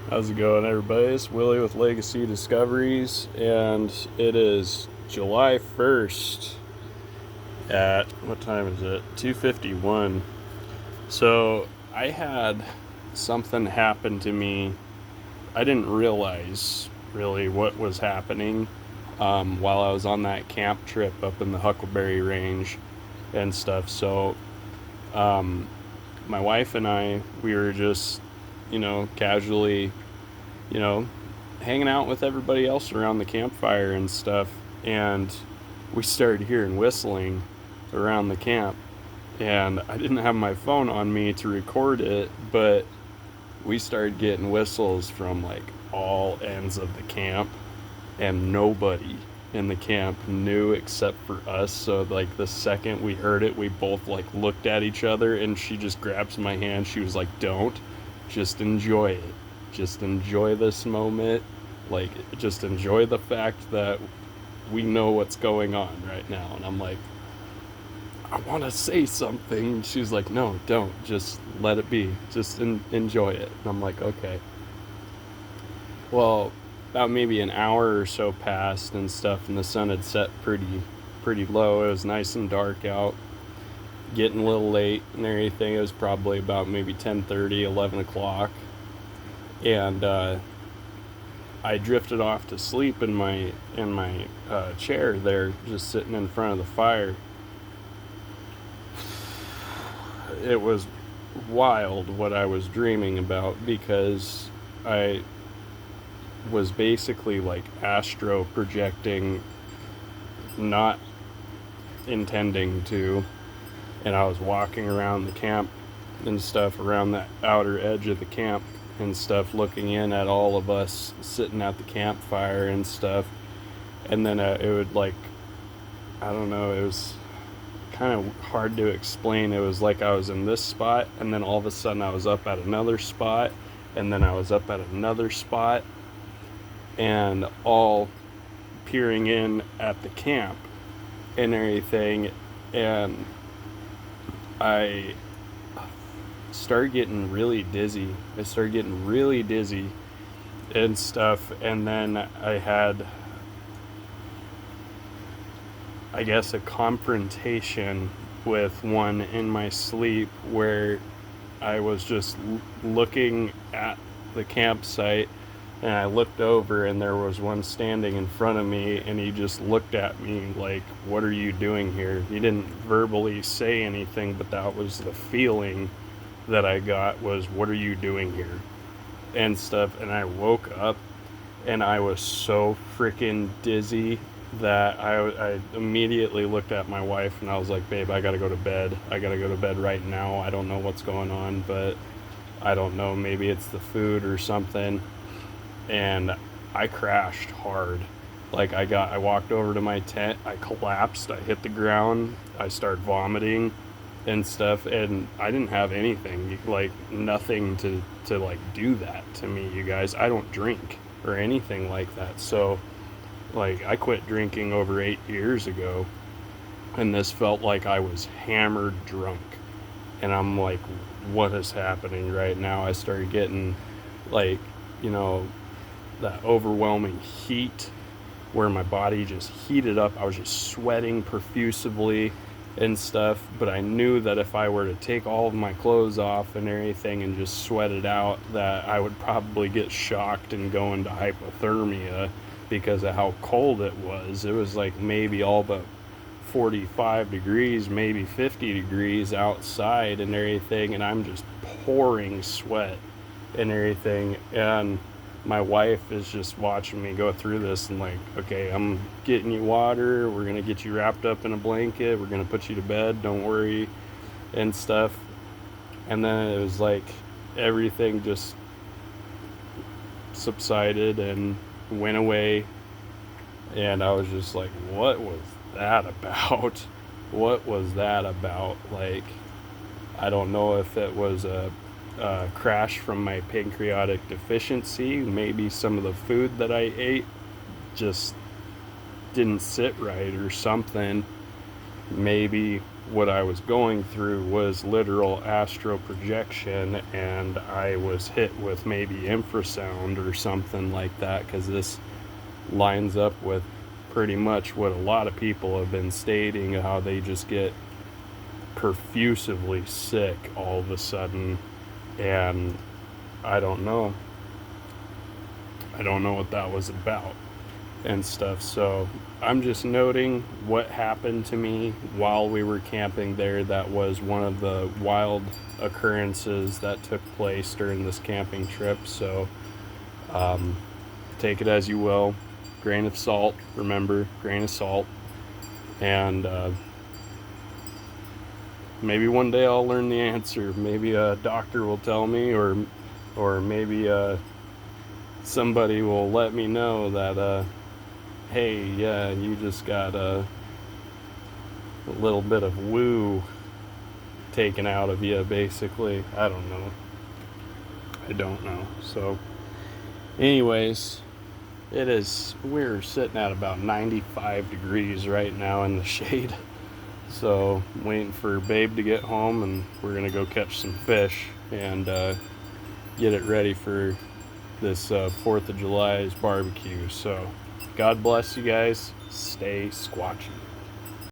How's it going, everybody? It's Willie with Legacy Discoveries, and it is July 1st at, what time is it? 2:51. So, I had something happen to me. I didn't realize really what was happening while I was on that camp trip up in the Huckleberry Range and stuff. So, um, my wife and I, we were just, casually you know, hanging out with everybody else around the campfire and stuff. And we started hearing whistling around the camp. And I didn't have my phone on me to record it, but we started getting whistles from like all ends of the camp. And nobody in the camp knew except for us. So, like, the second we heard it, we both like looked at each other, and she just grabs my hand. She was like, "Don't, just enjoy it. Just enjoy this moment. Like, just enjoy the fact that we know what's going on right now." And I'm like, "I want to say something." She's like, "No, don't. Just let it be. Just enjoy it." And I'm like, "Okay." Well, about maybe an hour or so passed and stuff, and the sun had set pretty low. It was nice and dark out, getting a little late and everything. It was probably about maybe 10:30, 11 o'clock. And I drifted off to sleep in my chair there, just sitting in front of the fire. It was wild what I was dreaming about, because I was basically like astro projecting, not intending to, and I was walking around the camp and stuff, around that outer edge of the camp and stuff, looking in at all of us sitting at the campfire and stuff. And then it would, like, I don't know, it was kind of hard to explain. It was like I was in this spot, and then all of a sudden I was up at another spot, and then I was up at another spot, and all peering in at the camp and everything. And I started getting really dizzy. And stuff. And then I had, I guess, a confrontation with one in my sleep, where I was just looking at the campsite, and I looked over, and there was one standing in front of me, and he just looked at me like, "What are you doing here?" He didn't verbally say anything, but that was the feeling that I got, was, "What are you doing here?" and stuff. And I woke up, and I was so freaking dizzy that I immediately looked at my wife, and I was like, "Babe, I gotta go to bed. I gotta go to bed right now. I don't know what's going on, but I don't know, maybe it's the food or something." And I crashed hard. Like, I walked over to my tent, I collapsed, I hit the ground, I started vomiting and stuff, and I didn't have anything, like nothing to like do that to me, you guys. I don't drink or anything like that. So, like, I quit drinking over 8 years ago, and this felt like I was hammered drunk. And I'm like, what is happening right now? I started getting, like, you know, that overwhelming heat, where my body just heated up. I was just sweating profusely and stuff. But I knew that if I were to take all of my clothes off and everything and just sweat it out, that I would probably get shocked and go into hypothermia, because of how cold it was. It was like maybe all but 45 degrees, maybe 50 degrees outside and everything, and I'm just pouring sweat and everything. And my wife is just watching me go through this, and like, "Okay, I'm getting you water, we're gonna get you wrapped up in a blanket, we're gonna put you to bed, don't worry," and stuff. And then it was like everything just subsided and went away, and I was just like, what was that about? What was that about? Like, I don't know if it was a crash from my pancreatic deficiency. Maybe some of the food that I ate just didn't sit right or something. Maybe what I was going through was literal astral projection, and I was hit with maybe infrasound or something like that, because this lines up with pretty much what a lot of people have been stating, how they just get profusively sick all of a sudden. And I don't know what that was about and stuff. So I'm just noting what happened to me while we were camping there. That was one of the wild occurrences that took place during this camping trip. So take it as you will. Grain of salt, remember, grain of salt. And maybe one day I'll learn the answer. Maybe a doctor will tell me, or maybe somebody will let me know that hey, yeah, you just got a little bit of woo taken out of you, basically. I don't know. So anyways, we're sitting at about 95 degrees right now in the shade. So I'm waiting for Babe to get home, and we're gonna go catch some fish and get it ready for this 4th of July's barbecue. So God bless you guys. Stay squatchy.